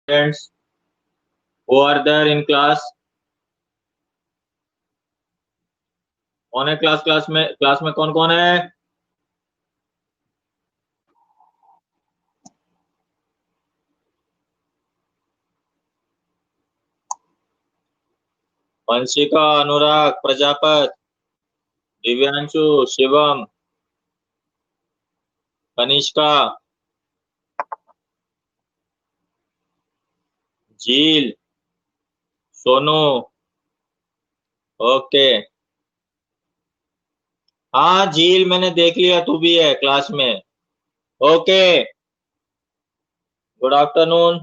Students who are there in class? कौन है class में कौन कौन है? वंशिका, अनुराग, प्रजापत, दिव्यांशु, शिवम, कनिष्का, झील, सोनू। ओके। हाँ झील, मैंने देख लिया तू भी है क्लास में। Okay, good afternoon.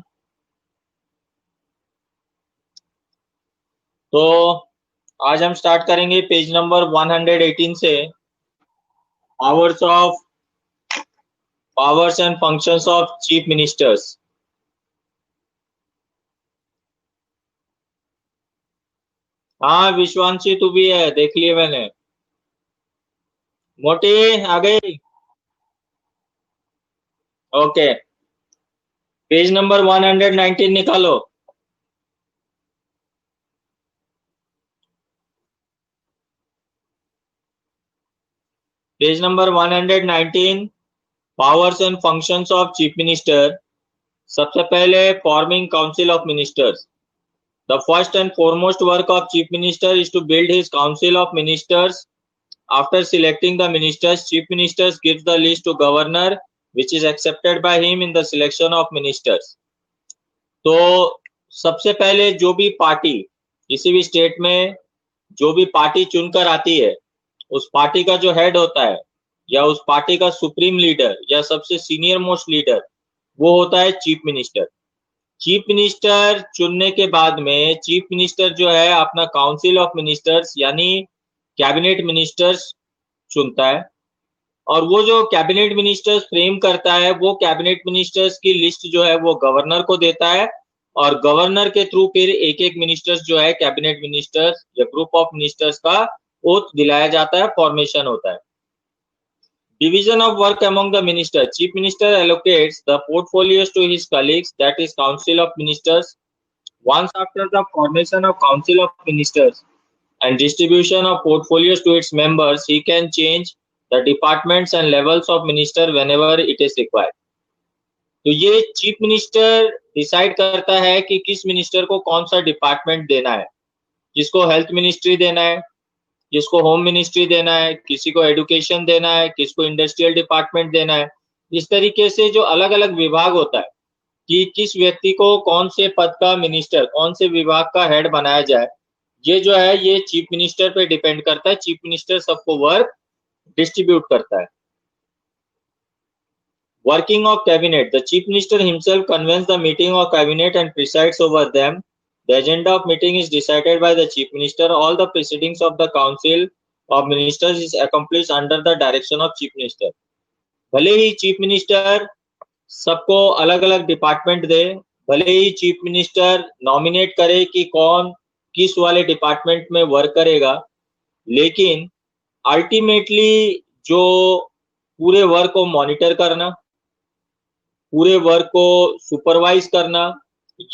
तो आज हम स्टार्ट करेंगे पेज नंबर 118 से। Powers and functions of chief ministers. हाँ विश्वांशी तू भी है, देख लिया मैंने। मोटी आ गई। ओके, पेज नंबर 119 निकालो। Page number 119, powers and functions of chief minister. सबसे पहले forming council of ministers. The first and foremost work of chief minister is to build his council of ministers. After selecting the ministers, chief ministers gives the list to governor, which is accepted by him in the selection of ministers. तो सबसे पहले जो भी party किसी भी state में जो भी पार्टी चुनकर आती है, उस पार्टी का जो हेड होता है या उस पार्टी का सुप्रीम लीडर या सबसे सीनियर मोस्ट लीडर, वो होता है चीफ मिनिस्टर। चीफ मिनिस्टर चुनने के बाद में चीफ मिनिस्टर जो है अपना काउंसिल ऑफ मिनिस्टर्स यानी कैबिनेट मिनिस्टर्स चुनता है, और वो जो कैबिनेट मिनिस्टर्स फ्रेम करता है वो कैबिनेट मिनिस्टर्स की लिस्ट जो है वो गवर्नर को देता है, और गवर्नर के थ्रू फिर एक एक मिनिस्टर्स जो है कैबिनेट मिनिस्टर्स या ग्रुप ऑफ मिनिस्टर्स का ओथ दिलाया जाता है, फॉर्मेशन होता है। Division of work among the minister. Chief minister allocates the portfolios to his colleagues, that is council of ministers. Once after the formation of council of ministers and distribution of portfolios to its members, he can change the departments and levels of minister whenever it is required. तो ये chief minister decide करता है कि किस minister को कौन सा department देना है, किसको हेल्थ मिनिस्ट्री देना है, किसको होम मिनिस्ट्री देना है, किसी को एजुकेशन देना है, किसको इंडस्ट्रियल डिपार्टमेंट देना है। इस तरीके से जो अलग अलग विभाग होता है कि किस व्यक्ति को कौन से पद का मिनिस्टर, कौन से विभाग का हेड बनाया जाए, ये जो है ये चीफ मिनिस्टर पे डिपेंड करता है। चीफ मिनिस्टर सबको वर्क डिस्ट्रीब्यूट करता है। Working of cabinet. The chief minister himself convenes the meeting of cabinet and presides over them. The agenda of meeting is decided by the chief minister. All the proceedings of the council of ministers is accomplished under the direction of chief minister. भले ही chief minister सबको अलग अलग department दे, भले ही chief minister nominate करे कि कौन किस वाले डिपार्टमेंट में वर्क करेगा, लेकिन अल्टीमेटली जो पूरे वर्क को मॉनिटर करना, पूरे वर्क को सुपरवाइज करना,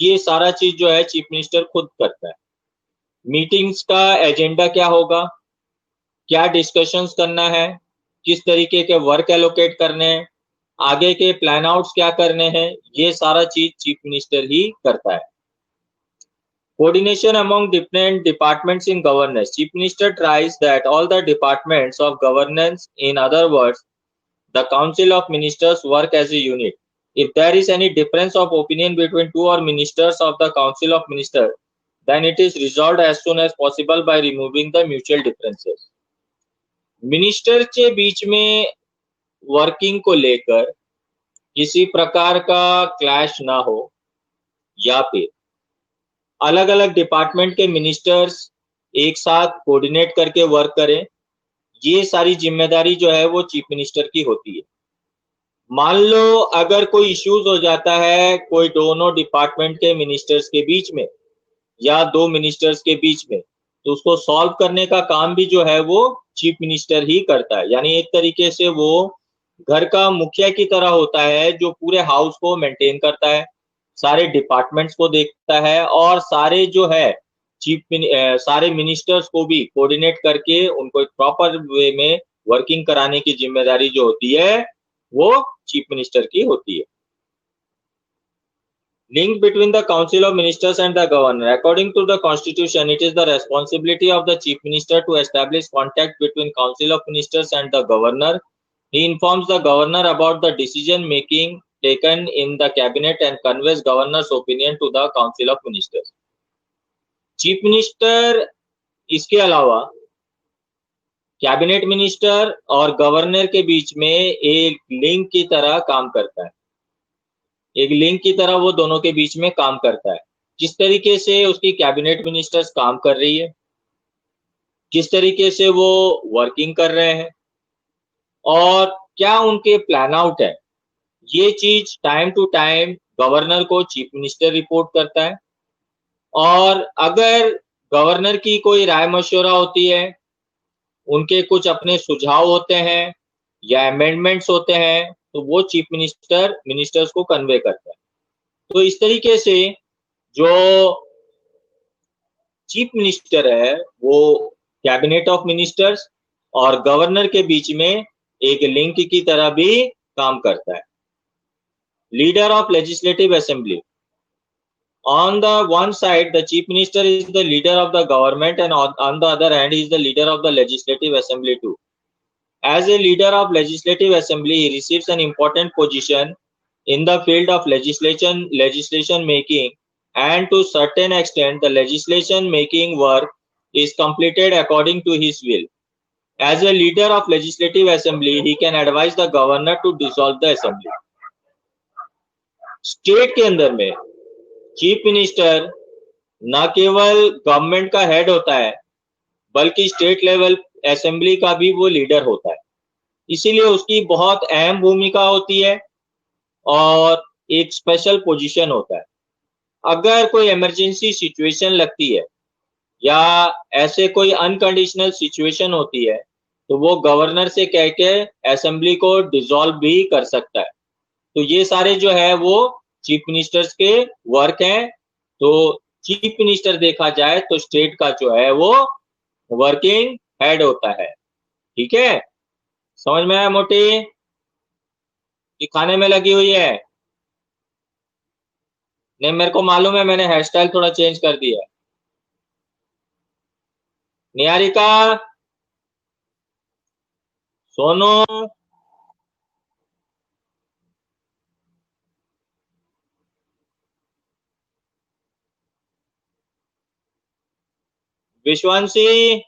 ये सारा चीज जो है चीफ मिनिस्टर खुद करता है। मीटिंग्स का एजेंडा क्या होगा, क्या डिस्कशंस करना है, किस तरीके के वर्क एलोकेट करने हैं, आगे के प्लान आउट्स क्या करने हैं, ये सारा चीज चीफ मिनिस्टर ही करता है। Coordination among different departments in governance. Chief Minister tries that all the departments of governance, in other words, the Council of Ministers, work as a unit. If there is any difference of opinion between two or ministers of the Council of Ministers, then it is resolved as soon as possible by removing the mutual differences. Minister के बीच में working को लेकर किसी प्रकार का clash ना हो, या फिर अलग अलग डिपार्टमेंट के मिनिस्टर्स एक साथ कोऑर्डिनेट करके वर्क करें, ये सारी जिम्मेदारी जो है वो चीफ मिनिस्टर की होती है। मान लो अगर कोई इश्यूज हो जाता है कोई दोनों डिपार्टमेंट के मिनिस्टर्स के बीच में या दो मिनिस्टर्स के बीच में, तो उसको सॉल्व करने का काम भी जो है वो चीफ मिनिस्टर ही करता है। यानी एक तरीके से वो घर का मुखिया की तरह होता है जो पूरे हाउस को मेंटेन करता है, सारे डिपार्टमेंट्स को देखता है और सारे जो है सारे मिनिस्टर्स को भी कोऑर्डिनेट करके उनको एक प्रॉपर वे में वर्किंग कराने की जिम्मेदारी जो होती है वो चीफ मिनिस्टर की होती है। Link between the Council of Ministers and the Governor. According to the Constitution, it is the responsibility of the Chief Minister to establish contact between Council of Ministers and the Governor. He informs the Governor about the decision making taken in the Cabinet and conveys Governor's opinion to the Council of Ministers. Chief Minister इसके अलावा cabinet minister और governor के बीच में एक link की तरह काम करता है, एक लिंक की तरह वो दोनों के बीच में काम करता है। जिस तरीके से उसकी कैबिनेट मिनिस्टर्स काम कर रही है, किस तरीके से वो वर्किंग कर रहे हैं और क्या उनके प्लान आउट है, ये चीज टाइम टू टाइम गवर्नर को चीफ मिनिस्टर रिपोर्ट करता है। और अगर गवर्नर की कोई राय मशवरा होती है, उनके कुछ अपने सुझाव होते हैं या अमेंडमेंट्स होते हैं, तो वो चीफ मिनिस्टर्स को कन्वे करता है। तो इस तरीके से जो चीफ मिनिस्टर है वो कैबिनेट ऑफ मिनिस्टर्स और गवर्नर के बीच में एक लिंक की तरह भी काम करता है। Leader of legislative assembly, on the one side the chief minister is the leader of the government and on the other hand he is the leader of the legislative assembly too. As a leader of legislative assembly, he receives an important position in the field of legislation making, and to certain extent the legislation making work is completed according to his will. As a leader of legislative assembly, he can advise the governor to dissolve the assembly. State के अंदर में chief minister न केवल government का head होता है बल्कि state level assembly का भी वो लीडर होता है, इसीलिए उसकी बहुत अहम भूमिका होती है और एक स्पेशल पोजीशन होता है। अगर कोई इमरजेंसी सिचुएशन लगती है या ऐसे कोई अनकंडीशनल सिचुएशन होती है तो वो गवर्नर से कह के असेंबली को डिसॉल्व भी कर सकता है। तो ये सारे जो है वो चीफ मिनिस्टर्स के वर्क हैं। तो चीफ मिनिस्टर देखा जाए तो स्टेट का जो है वो वर्किंग हेड होता है। ठीक है, समझ में आया मोटी कि खाने में लगी हुई है? नहीं, मेरे को मालूम है, मैंने हेयर स्टाइल थोड़ा चेंज कर दिया है। निहारिका, सोनू, विश्वांशी,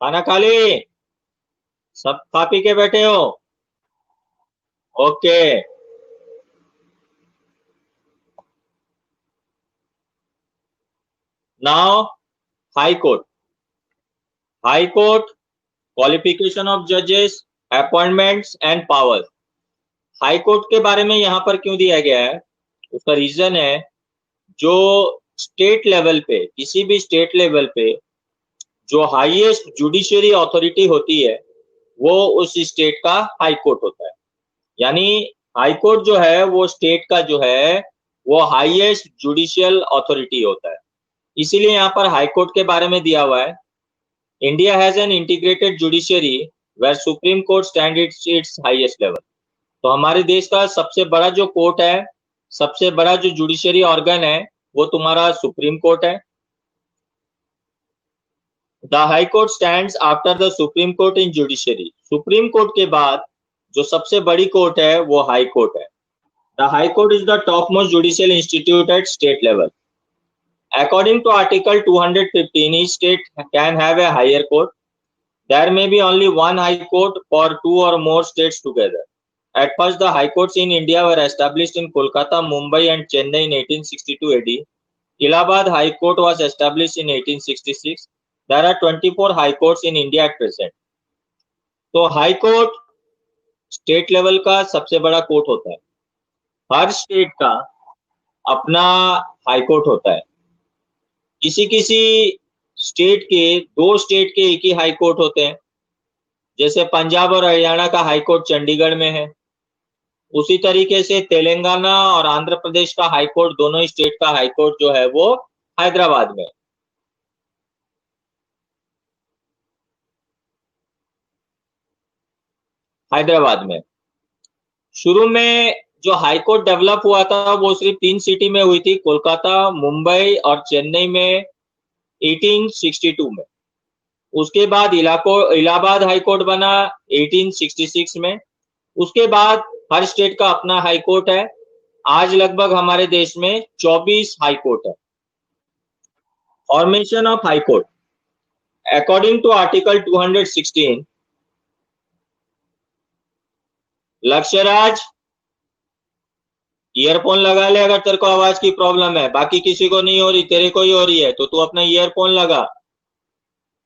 खाना खा ली? सब खा पी के बैठे हो? Okay. Now high court. High court, qualification of जजेस, appointments and powers. High court के बारे में यहाँ पर क्यों दिया गया है, उसका रीजन है जो स्टेट लेवल पे, किसी भी स्टेट लेवल पे जो हाईएस्ट जुडिशियरी अथॉरिटी होती है वो उस स्टेट का हाई कोर्ट होता है। यानी हाई कोर्ट जो है वो स्टेट का जो है वो हाईएस्ट जुडिशियल अथॉरिटी होता है, इसीलिए यहाँ पर हाई कोर्ट के बारे में दिया हुआ है। India has an integrated judiciary where supreme court stand its highest level. तो हमारे देश का सबसे बड़ा जो कोर्ट है, सबसे बड़ा जो जुडिशियरी ऑर्गन है वो तुम्हारा सुप्रीम कोर्ट है। The high court stands after the supreme court in judiciary. Supreme court के बाद जो सबसे बड़ी कोर्ट है वो हाई कोर्ट है। The high court is the top most judicial institute eight state level. According to Article 215, each state can have a higher court. There may be only one high court for two or more states together. At first, the high courts in India were established in Kolkata, Mumbai and Chennai in 1862 AD. Allahabad High Court was established in 1866. There are 24 high courts in India at present. तो high court state level का सबसे बड़ा court होता है। हर state का अपना high court होता है। किसी दो स्टेट के एक ही हाई कोर्ट होते हैं, जैसे पंजाब और हरियाणा का हाई कोर्ट चंडीगढ़ में है, उसी तरीके से तेलंगाना और आंध्र प्रदेश का हाई कोर्ट, दोनों ही स्टेट का हाई कोर्ट जो है वो हैदराबाद में। हैदराबाद में शुरू में जो हाई कोर्ट डेवलप हुआ था वो सिर्फ 3 सिटी में हुई थी, कोलकाता, मुंबई और चेन्नई में 1862 में। उसके बाद इलाहाबाद हाई कोर्ट बना 1866 में। उसके बाद हर स्टेट का अपना हाई कोर्ट है। आज लगभग हमारे देश में 24 हाई कोर्ट है। Formation of high court according to article 216, Lakshyaraj earphone लगा ले अगर तेरे को आवाज की प्रॉब्लम है, बाकी किसी को नहीं हो रही, तेरे को ही हो रही है तो तू अपना ईयरफोन लगा,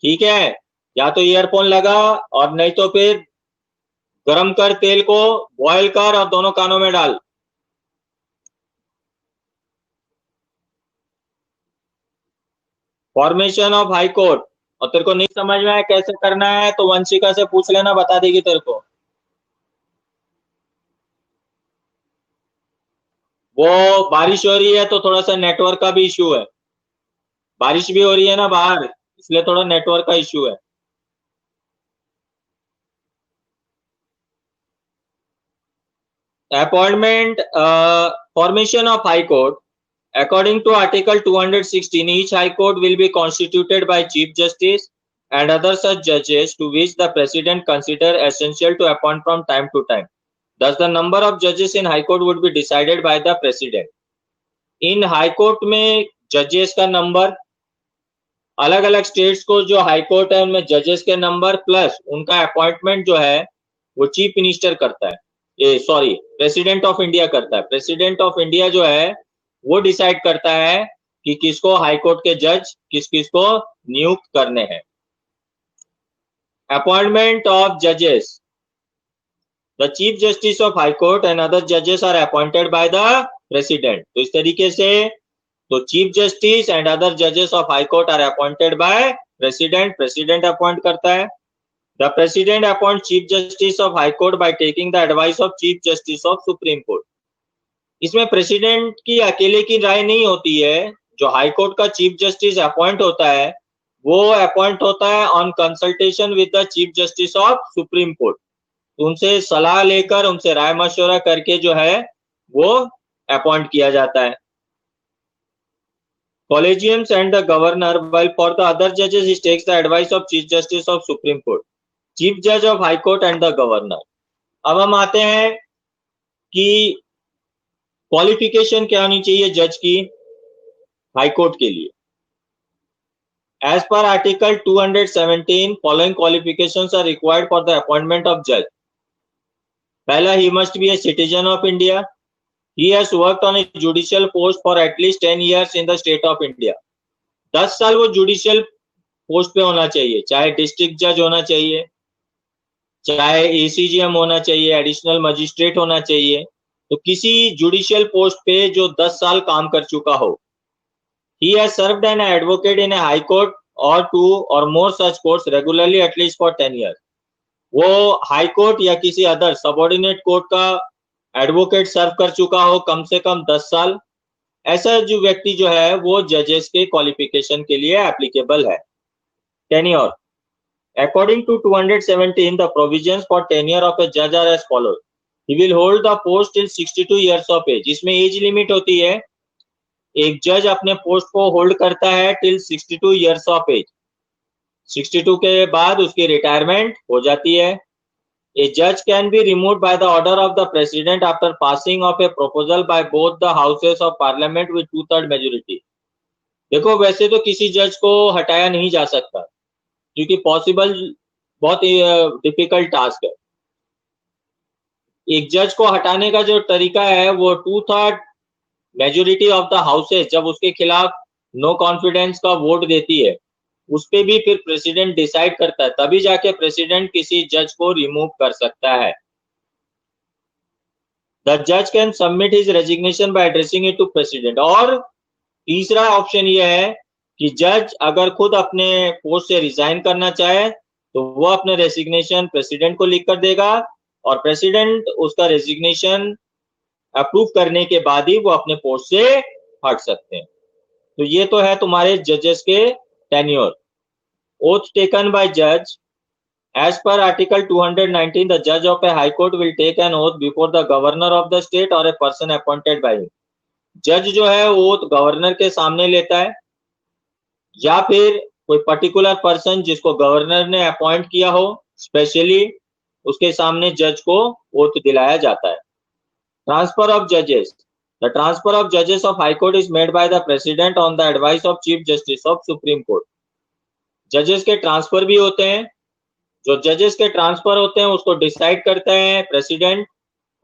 ठीक है? या तो ईयरफोन लगा और नहीं तो फिर गरम कर तेल को, बॉयल कर और दोनों कानों में डाल। फॉर्मेशन ऑफ हाई कोर्ट, और तेरे को नहीं समझ में आया कैसे करना है तो वंशिका से पूछ लेना, बता देगी तेरे को। वो बारिश हो रही है तो थोड़ा सा नेटवर्क का भी इश्यू है, बारिश भी हो रही है ना बाहर, इसलिए थोड़ा नेटवर्क का इश्यू है। Appointment formation of high court according to article 216, each high court will be constituted by chief justice and other such judges to which the president consider essential to appoint from time to time. Thus the number of judges in high court would be decided by the president. In high court में जजेस का number, अलग अलग states को जो high court है उनमें जजेस के नंबर प्लस उनका अपॉइंटमेंट जो है वो चीफ मिनिस्टर करता है, ये सॉरी प्रेसिडेंट ऑफ इंडिया करता है। प्रेसिडेंट ऑफ इंडिया जो है वो डिसाइड करता है कि किसको हाई कोर्ट के जज किस किस को नियुक्त करने हैं। अपॉइंटमेंट ऑफ जजेस, the chief justice of high court and other जजेस are appointed by the president. तो इस तरीके से तो चीफ जस्टिस एंड अदर जजेस of high court are appointed by president, president appoint करता है। The president appoint chief justice of high court by taking the advice of chief justice of supreme court. इसमें president की अकेले की राय नहीं होती है, जो हाई कोर्ट का चीफ जस्टिस अपॉइंट होता है वो अपॉइंट होता है on consultation with the chief justice of supreme court. उनसे सलाह लेकर, उनसे राय मशवरा करके जो है वो अपॉइंट किया जाता है। Collegiums and the governor, while for the other judges he takes the advice of chief justice of supreme court, chief judge of high court and the governor। अब हम आते हैं कि क्वालिफिकेशन क्या होनी चाहिए जज की हाई कोर्ट के लिए। एज पर article 217 following qualifications are required for the appointment of जज। पहला, he must be a citizen of India, he has worked on a judicial post for at least 10 years in the state of India। 10 साल वो judicial post पे होना चाहिए, चाहे district जज होना चाहिए, चाहे एसीजीएम होना चाहिए, एडिशनल मजिस्ट्रेट होना चाहिए, तो किसी जुडिशियल पोस्ट पे जो 10 साल काम कर चुका हो। He has served an advocate in a high court or 2 or more such courts regularly at least for 10 years। वो हाई कोर्ट या किसी अदर सबऑर्डिनेट कोर्ट का एडवोकेट सर्व कर चुका हो कम से कम 10 साल। ऐसा जो व्यक्ति जो है वो जजेस के क्वालिफिकेशन के लिए एप्लीकेबल है। Tenure, according to 217 the provisions for tenure of a जज are as follows. He will hold the post till 62 years of age. इसमें एज लिमिट होती है, एक जज अपने पोस्ट को होल्ड करता है टिल 62 इयर्स ऑफ एज। 62 के बाद उसकी रिटायरमेंट हो जाती है। A judge can be removed by the order of the president after passing of a proposal by both the houses of parliament with 2/3 majority। देखो वैसे तो किसी जज को हटाया नहीं जा सकता क्योंकि पॉसिबल बहुत डिफिकल्ट टास्क है। एक जज को हटाने का जो तरीका है वो 2/3 मेजोरिटी ऑफ द हाउसेस जब उसके खिलाफ नो कॉन्फिडेंस का वोट देती है उस पे भी फिर प्रेसिडेंट डिसाइड करता है, तभी जाके प्रेसिडेंट किसी जज को रिमूव कर सकता है। द जज can submit his resignation by addressing it to president. और तीसरा ऑप्शन ये है कि जज अगर खुद अपने पोस्ट से रिजाइन करना चाहे तो वो अपने रेजिग्नेशन प्रेसिडेंट को लिख कर देगा और प्रेसिडेंट उसका रेजिग्नेशन अप्रूव करने के बाद ही वो अपने पोस्ट से हट सकते हैं। तो ये तो है तुम्हारे जजेस के टेन्योर। ओथ टेकन बाय जज, as per article 219 the judge of a high court will take an oath before the governor of the state or a person appointed by him। जज जो है ओथ गवर्नर के सामने लेता है या फिर कोई पर्टिकुलर पर्सन जिसको गवर्नर ने अपॉइंट किया हो स्पेशली, उसके सामने जज को ओथ दिलाया जाता है। ट्रांसफर ऑफ जजेस, द ट्रांसफर ऑफ जजेस of high court is made by the president on the advice of chief justice of supreme court. जजेस के ट्रांसफर भी होते हैं, जो जजेस के ट्रांसफर होते हैं उसको डिसाइड करते हैं president,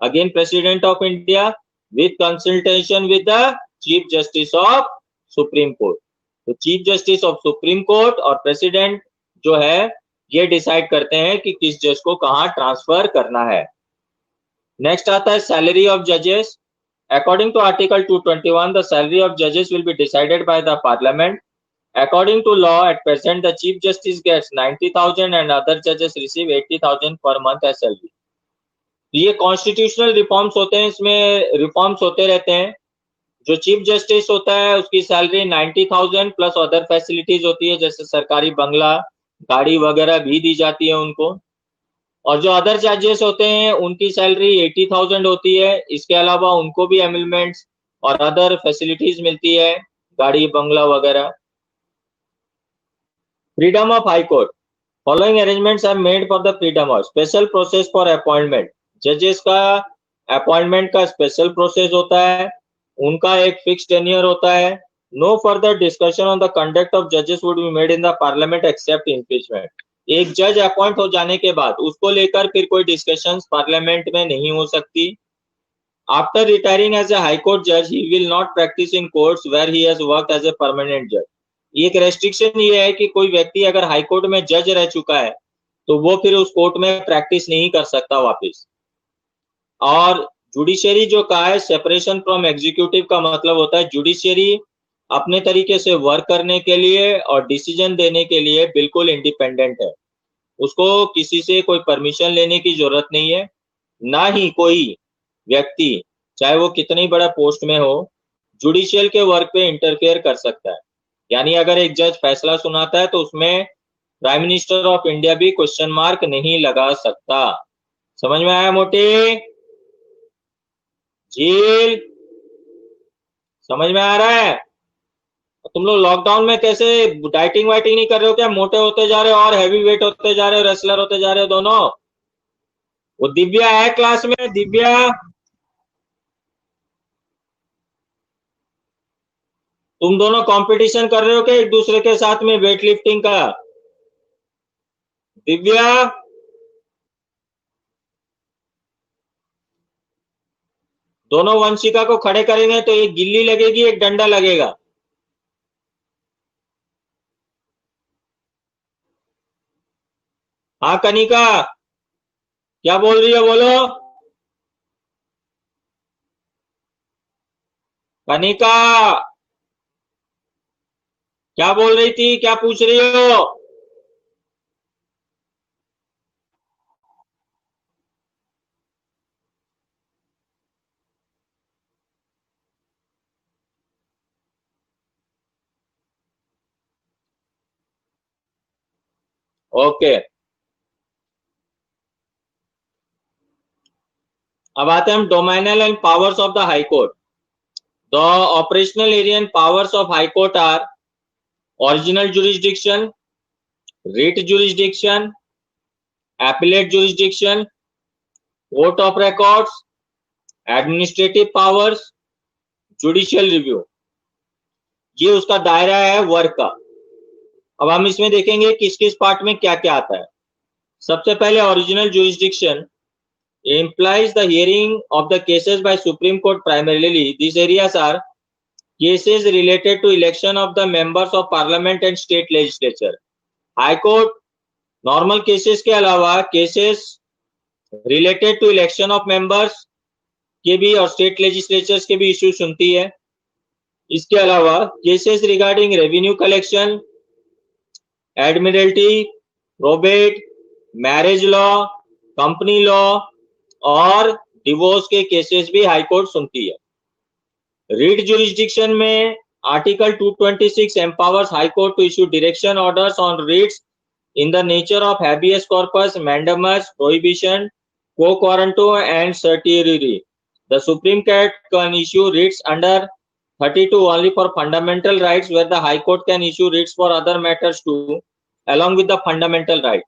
again president of India with consultation with the chief justice of supreme court. तो chief justice of supreme court और प्रेसिडेंट जो है ये डिसाइड करते हैं कि किस जज को कहां ट्रांसफर करना है। नेक्स्ट आता है सैलरी ऑफ जजेस। According to article 221 the salary of जजेस will be decided by the parliament. According to law, at present, the Chief Justice gets 90,000 and other judges receive 80,000 per month as salary। ये constitutional reforms होते हैं, इसमें reforms होते रहते हैं। जो chief justice होता है उसकी सैलरी 90,000 प्लस अदर फैसिलिटीज होती है, जैसे सरकारी बंगला, गाड़ी वगैरह भी दी जाती है उनको। और जो अदर जजेस होते हैं उनकी सैलरी 80,000 होती है। इसके अलावा उनको भी एमिलमेंट्स और अदर फैसिलिटीज मिलती है, गाड़ी बंगला वगैरह। Freedom of High Court, following arrangements are made for the freedom of special process for appointment। जजेस का अपॉइंटमेंट का स्पेशल प्रोसेस होता है, उनका एक फिक्स टेन्योर होता है। No further discussion on the conduct of जजेस would be made in the parliament except impeachment. एक जज अपॉइंट हो जाने के बाद उसको लेकर फिर कोई डिस्कशंस पार्लियामेंट में नहीं हो सकती। After retiring as a high court जज he will not practice in courts where he has worked as a permanent जज। एक रेस्ट्रिक्शन ये है कि कोई व्यक्ति अगर हाई कोर्ट में जज रह चुका है तो वो फिर उस कोर्ट में प्रैक्टिस नहीं कर सकता वापस। और जुडिशियरी जो कहा है, सेपरेशन फ्रॉम एग्जीक्यूटिव का मतलब होता है जुडिशियरी अपने तरीके से वर्क करने के लिए और डिसीजन देने के लिए बिल्कुल इंडिपेंडेंट है। उसको किसी से कोई परमिशन लेने की जरूरत नहीं है, ना ही कोई व्यक्ति चाहे वो कितनी बड़ा पोस्ट में हो जुडिशियल के वर्क पे इंटरफेयर कर सकता है। यानी अगर एक जज फैसला सुनाता है तो उसमें प्राइम मिनिस्टर ऑफ इंडिया भी क्वेश्चन मार्क नहीं लगा सकता। समझ में आया मोटे? झील समझ में आ रहा है? तुम लोग लॉकडाउन में कैसे डाइटिंग वाइटिंग नहीं कर रहे हो क्या? मोटे होते जा रहे हो और हैवी वेट होते जा रहे हो, रेसलर होते जा रहे हो दोनों। वो दिव्या है क्लास में, दिव्या तुम दोनों कंपटीशन कर रहे हो क्या एक दूसरे के साथ में वेट लिफ्टिंग का? दिव्या दोनों वंशिका को खड़े करेंगे तो एक गिल्ली लगेगी एक डंडा लगेगा। हाँ कनिका क्या बोल रही है बोलो। कनिका क्या बोल रही थी, क्या पूछ रही हो? ओके अब आते हैं हम domain and powers of the high court. The operational area and powers of high court are original jurisdiction, writ jurisdiction, appellate jurisdiction, court of records, administrative powers, judicial review. ये उसका दायरा है वर्क का। अब हम इसमें देखेंगे किस किस पार्ट में क्या क्या आता है। सबसे पहले original jurisdiction implies the hearing of the cases by Supreme Court primarily. These areas are cases related to election of the members of parliament and state legislature. High Court normal cases के अलावा cases related to election of members के भी और state legislatures के भी issue सुनती है। इसके अलावा cases regarding revenue collection, Admiralty, probate, marriage law, company law और डिवोर्स के केसेस भी हाईकोर्ट सुनती है। रीट जुरिस्डिक्शन में article 226 empowers High Court to issue direction orders on writs in the nature of habeas corpus, mandamus, prohibition, quo warranto and certiorari. The Supreme Court can issue writs under 32 only for fundamental rights, where the High Court can issue writs for other matters too, along with the fundamental right.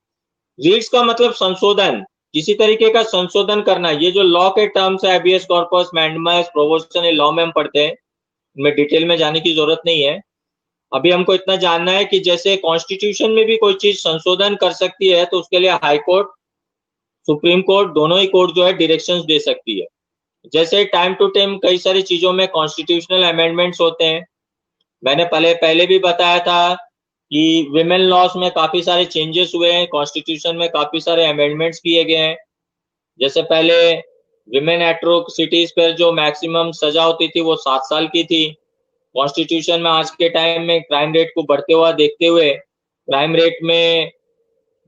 रीट्स का मतलब संशोधन, किसी तरीके का संशोधन करना। ये जो लॉ के टर्म्स है, habeas corpus, mandamus, proportion, law में हम पढ़ते हैं, इनमें डिटेल में जाने की जरूरत नहीं है। अभी हमको इतना जानना है कि जैसे कॉन्स्टिट्यूशन में भी कोई चीज संशोधन कर सकती है तो उसके लिए हाई कोर्ट, सुप्रीम कोर्ट, दोनों ही कोर्ट जो है डायरेक्शंस दे सकती है। जैसे टाइम टू टाइम कई सारी चीजों में कॉन्स्टिट्यूशनल अमेंडमेंट्स होते हैं। मैंने पहले भी बताया था कि विमेन लॉस में काफी सारे चेंजेस हुए हैं, कॉन्स्टिट्यूशन में काफी सारे अमेंडमेंट्स किए गए हैं। जैसे पहले विमेन एट्रोसिटीज पर जो मैक्सिमम सजा होती थी वो 7 साल की थी। कॉन्स्टिट्यूशन में आज के टाइम में क्राइम रेट को बढ़ते हुआ देखते हुए, क्राइम रेट में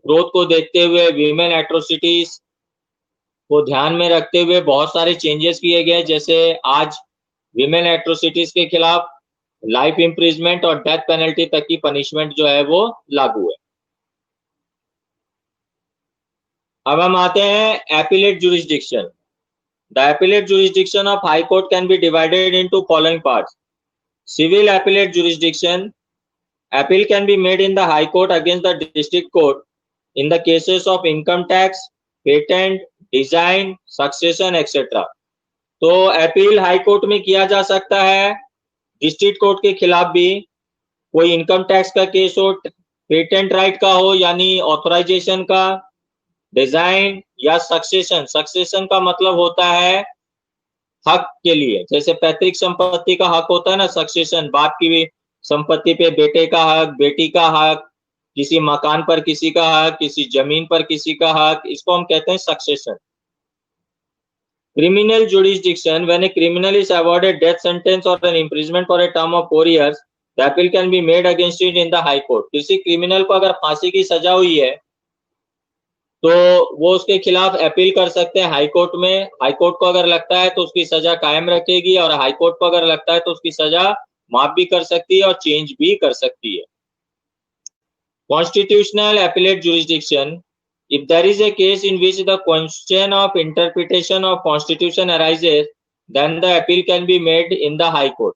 ग्रोथ को देखते हुए, विमेन एट्रोसिटीज को ध्यान में रखते हुए बहुत सारे चेंजेस किए गए। जैसे आज विमेन एट्रोसिटीज के खिलाफ लाइफ इम्प्रिजमेंट और डेथ पेनल्टी तक की पनिशमेंट जो है वो लागू है। अब हम आते हैं appellate jurisdiction. The appellate jurisdiction of high court can be divided into following parts. Civil appellate jurisdiction, appeal can be made in the high court against the district court in the cases of income tax, patent, design, succession etc. तो appeal high court में किया जा सकता है district court के खिलाफ भी। कोई इनकम टैक्स का केस हो, पेटेंट राइट का हो यानी ऑथराइजेशन का, डिजाइन या सक्सेशन। सक्सेशन का मतलब होता है हक के लिए, जैसे पैतृक संपत्ति का हक होता है ना, सक्सेशन, बाप की संपत्ति पे बेटे का हक, बेटी का हक, किसी मकान पर किसी का हक, किसी जमीन पर किसी का हक, इसको हम कहते हैं succession. Criminal jurisdiction, when a criminal is awarded death sentence और an imprisonment for a term of 4 years, the appeal can be made against it in the high court. किसी क्रिमिनल को अगर फांसी की सजा हुई है तो वो उसके खिलाफ अपील कर सकते हैं हाई कोर्ट में। हाई कोर्ट को अगर लगता है तो उसकी सजा कायम रखेगी और हाई कोर्ट को अगर लगता है तो उसकी सजा माफ भी कर सकती है और चेंज भी कर सकती है। Constitutional appellate jurisdiction, if there is a case in which the question of interpretation of constitution arises, then the appeal can be made in the high court.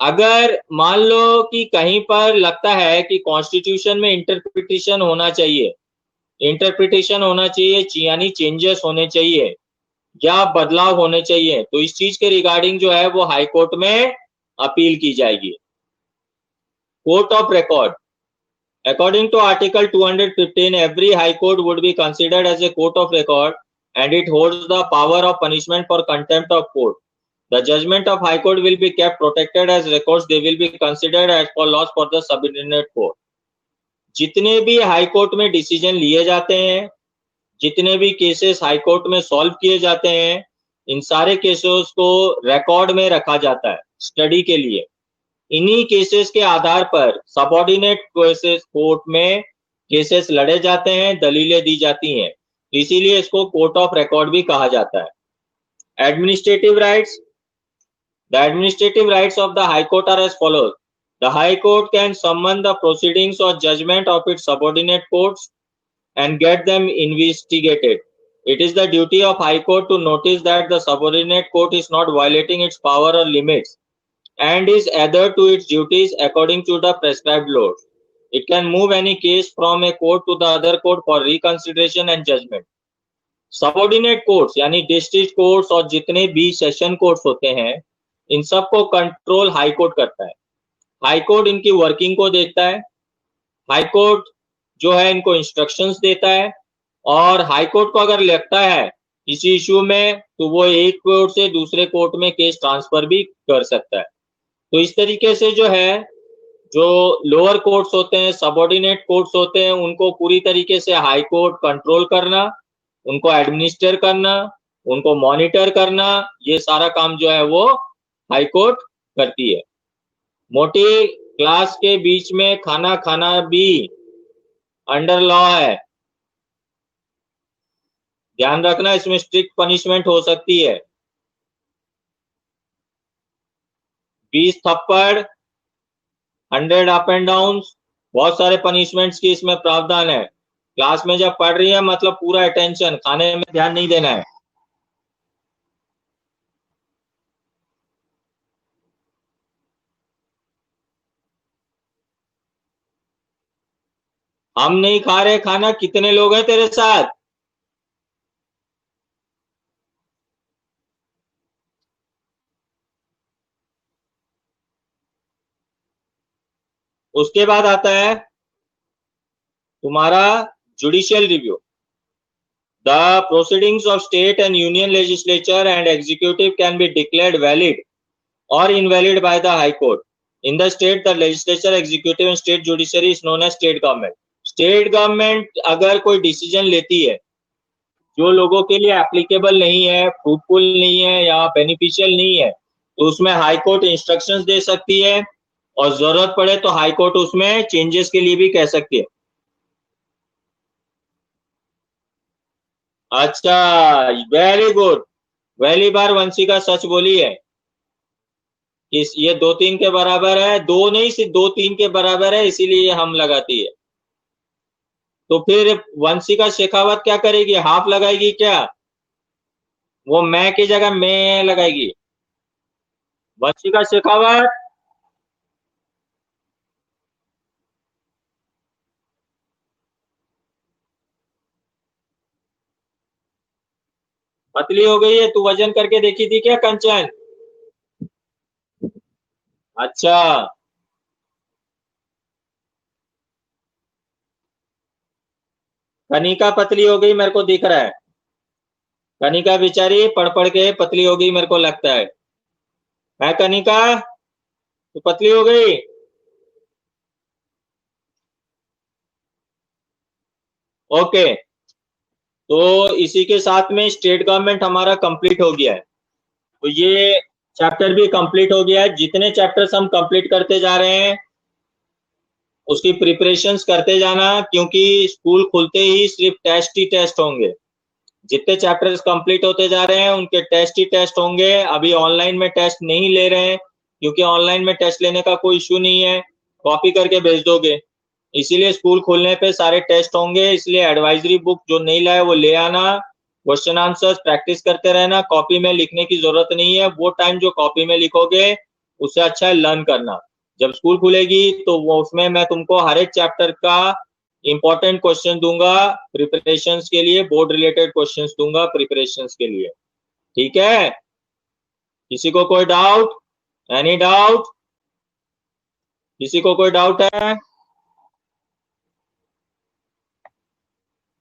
अगर मान लो कि कहीं पर लगता है कि कॉन्स्टिट्यूशन में इंटरप्रिटेशन होना चाहिए, यानी चेंजेस होने चाहिए या बदलाव होने चाहिए, तो इस चीज के रिगार्डिंग जो है वो हाई कोर्ट में अपील की जाएगी। Court of record, according to article 215, every high court would be considered as a court of record and it holds the power of punishment for contempt of court. The judgment of high court will be kept protected as records. They will be considered as for laws for the subordinate court. जितने भी high court में decision लिए जाते हैं, जितने भी cases high court में solve किए जाते हैं, इन सारे केसेस को रिकॉर्ड में रखा जाता है स्टडी के लिए। इन्हीं केसेस के आधार पर सबऑर्डिनेट केसेस कोर्ट में केसेस लड़े जाते हैं, दलीलें दी जाती हैं, इसीलिए इसको कोर्ट ऑफ रिकॉर्ड भी कहा जाता है। Administrative rights, the administrative rights of the high court are as follows. The high court can summon the proceedings और judgement of its subordinate courts and get them investigated. It is the duty of High Court to notice that the subordinate court is not violating its power or limits and is adhered to its duties according to the prescribed laws. It can move any case from a court to the other court for reconsideration and judgment. Subordinate courts यानी district courts और जितने भी session courts होते हैं, इन सबको control high court करता है। High court इनकी वर्किंग को देखता है, हाई कोर्ट जो है इनको इंस्ट्रक्शंस देता है, और हाई कोर्ट को अगर लगता है किसी इश्यू में तो वो एक कोर्ट से दूसरे कोर्ट में केस ट्रांसफर भी कर सकता है। तो इस तरीके से जो है, जो लोअर कोर्ट्स होते हैं, सबऑर्डिनेट कोर्ट्स होते हैं, उनको पूरी तरीके से हाई कोर्ट कंट्रोल करना, उनको एडमिनिस्टर करना, उनको मॉनिटर करना, ये सारा काम जो है वो हाई कोर्ट करती है। मोटी क्लास के बीच में खाना खाना भी अंडर लॉ है। ध्यान रखना, इसमें स्ट्रिक्ट पनिशमेंट हो सकती है। 20 थप्पड़, 100 अप एंड डाउन, बहुत सारे पनिशमेंट्स की इसमें प्रावधान है। क्लास में जब पढ़ रही है मतलब पूरा अटेंशन, खाने में ध्यान नहीं देना है। हम नहीं खा रहे खाना, कितने लोग हैं तेरे साथ? उसके बाद आता है तुम्हारा judicial review. The proceedings of state and union legislature and executive can be declared valid or invalid by the High Court. In the state, the legislature, executive and state judiciary is known as state government. State government अगर कोई decision लेती है जो लोगों के लिए applicable नहीं है, फ्रूटफुल नहीं है या बेनिफिशियल नहीं है, तो उसमें हाई कोर्ट इंस्ट्रक्शंस दे सकती है और जरूरत पड़े तो हाई कोर्ट उसमें चेंजेस के लिए भी कह सकती है। अच्छा, वेरी गुड। पहली बार वंशिका सच बोली है। इस ये 2-3 के बराबर है, दो नहीं सिर्फ 2-3 के बराबर है, इसीलिए हम लगाती है। तो फिर वंशिका शेखावत क्या करेगी? हाफ लगाएगी क्या? वो मैं की जगह मैं लगाएगी। वंशिका शेखावत, पतली हो गई है, तू वजन करके देखी थी क्या कंचन? अच्छा, कनिका पतली हो गई मेरे को दिख रहा है। कनिका बेचारी पढ़ पढ़ के पतली हो गई मेरे को लगता है कनिका? तू पतली हो गई? ओके, तो इसी के साथ में स्टेट गवर्नमेंट हमारा कंप्लीट हो गया है। तो ये चैप्टर भी कंप्लीट हो गया है। जितने चैप्टर्स हम कंप्लीट करते जा रहे हैं उसकी प्रिपरेशंस करते जाना, क्योंकि स्कूल खुलते ही सिर्फ टेस्ट ही टेस्ट होंगे। जितने चैप्टर्स कंप्लीट होते जा रहे हैं उनके टेस्ट ही टेस्ट होंगे। अभी ऑनलाइन में टेस्ट नहीं ले रहे हैं क्योंकि ऑनलाइन में टेस्ट लेने का कोई इशू नहीं है, कॉपी करके भेज दोगे। इसीलिए स्कूल खोलने पे सारे टेस्ट होंगे, इसलिए एडवाइजरी बुक जो नहीं लाए वो ले आना। क्वेश्चन आंसर्स प्रैक्टिस करते रहना, कॉपी में लिखने की जरूरत नहीं है। वो टाइम जो कॉपी में लिखोगे उससे अच्छा है लर्न करना। जब स्कूल खुलेगी तो वो उसमें मैं तुमको हर एक चैप्टर का इंपॉर्टेंट क्वेश्चन दूंगा प्रिपरेशंस के लिए, बोर्ड रिलेटेड क्वेश्चंस दूंगा प्रिपरेशंस के लिए। ठीक है? किसी को कोई डाउट? Any doubt? किसी को कोई डाउट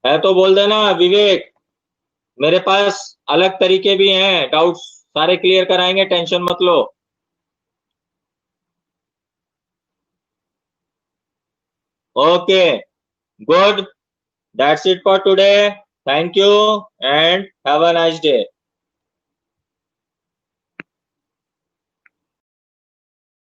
है तो बोल देना विवेक। मेरे पास अलग तरीके भी हैं, डाउट्स सारे क्लियर कराएंगे, टेंशन मत लो। Okay, good, that's it for today. Thank you and have a nice day.